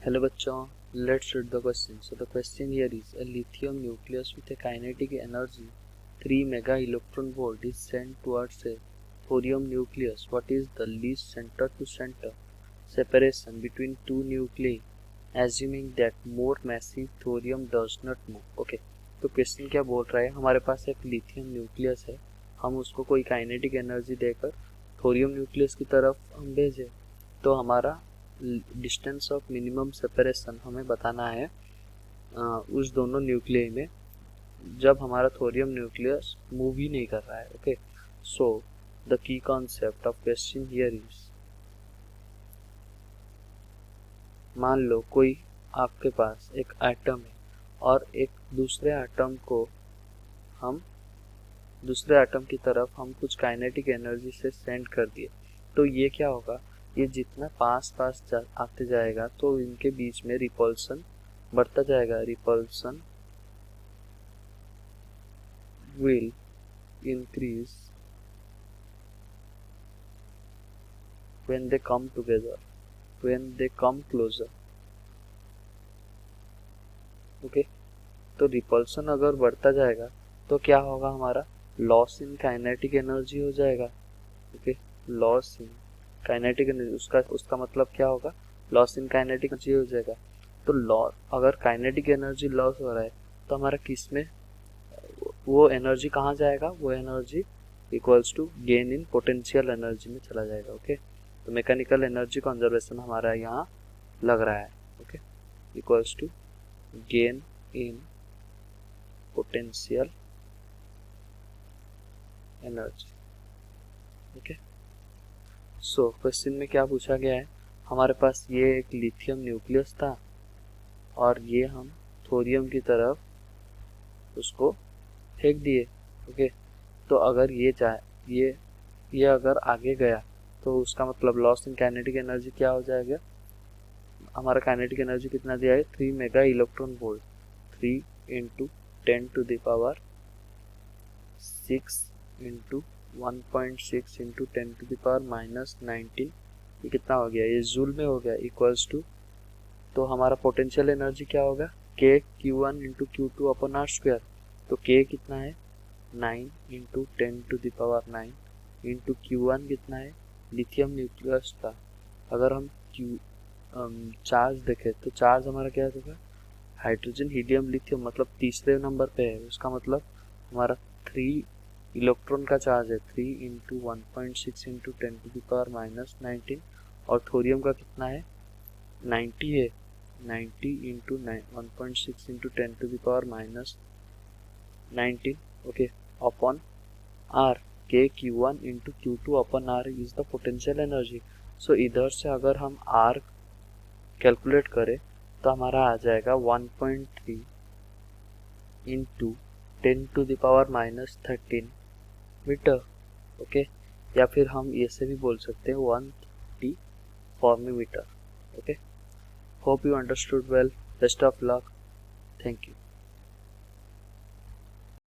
Hello bachon, let's read the question. So the question here is a lithium nucleus with a kinetic energy 3 mega electron volt is sent towards a thorium nucleus. What is the least center to center separation between two nuclei assuming that more massive thorium does not move? Okay, तो question क्या बोल रहा है, हमारे पास एक lithium nucleus है, हम उसको कोई काइनेटिक एनर्जी देकर थोरियम न्यूक्लियस की तरफ हम भेजें तो हमारा डिस्टेंस ऑफ मिनिमम सेपरेशन हमें बताना है उस दोनों न्यूक्लियई में जब हमारा थोरियम न्यूक्लियस मूव ही नहीं कर रहा है. Okay, so the key concept of question here is, मान लो कोई आपके पास एक एटम है और एक दूसरे एटम को हम दूसरे एटम की तरफ हम कुछ काइनेटिक एनर्जी से सेंड कर दिए, तो ये क्या होगा, ये जितना पास आते जाएगा तो इनके बीच में रिपल्सन बढ़ता जाएगा. Repulsion will increase when they come together, when they come closer. Okay, तो रिपल्सन अगर बढ़ता जाएगा तो क्या होगा, हमारा लॉस इन काइनेटिक एनर्जी हो जाएगा. Okay, loss in kinetic energy, उसका मतलब क्या होगा, लॉस इन काइनेटिक एनर्जी हो जाएगा. तो लॉस, अगर काइनेटिक एनर्जी लॉस हो रहा है तो हमारा किस में वो एनर्जी कहाँ जाएगा, वो energy equals to gain in potential energy में चला जाएगा. ओके, तो मैकेनिकल एनर्जी कंजर्वेशन हमारा यहाँ लग रहा है. Okay, equals to gain in potential energy. Okay, so question में क्या पूछा गया है, हमारे पास ये एक लिथियम न्यूक्लियस था और ये हम थोरियम की तरफ उसको फेंक दिए. ओके, तो अगर ये अगर आगे गया तो उसका मतलब लॉस इन काइनेटिक एनर्जी क्या हो जाएगा, हमारा काइनेटिक एनर्जी कितना दिया है, 3 mega electron volt. 3 into 10 to the power 6 into 1.6 into 10 to the power -19, ये कितना हो गया, ये जूल में हो गया, इक्वल्स टू, तो हमारा पोटेंशियल एनर्जी क्या होगा, के Q1 into Q2 upon are square. तो के कितना है, 9 into 10 to the power 9 into Q1 कितना है, लिथियम न्यूक्लियस था. अगर हम चार्ज देखें तो चार्ज हमारा क्या होगा, हाइड्रोजन हीलियम लिथियम, मतलब तीसरे नंबर पे है. उसका मतलब हमारा 3 इलेक्ट्रॉन का चार्ज है, 3 into 1.6 into 10 to the power -19, और थोरियम का कितना है, 90 है, 90 into 1.6 into 10 to the power -19. Okay, upon R, K Q1 into Q2 upon R is the potential energy. So इधर से अगर हम आर कैलकुलेट करें तो हमारा आ जाएगा 1.3 into 10 to the power -13 meter. Okay, या फिर हम ऐसे भी बोल सकते हैं 130 fermi meter. Okay, hope you understood well. Best of luck. Thank you.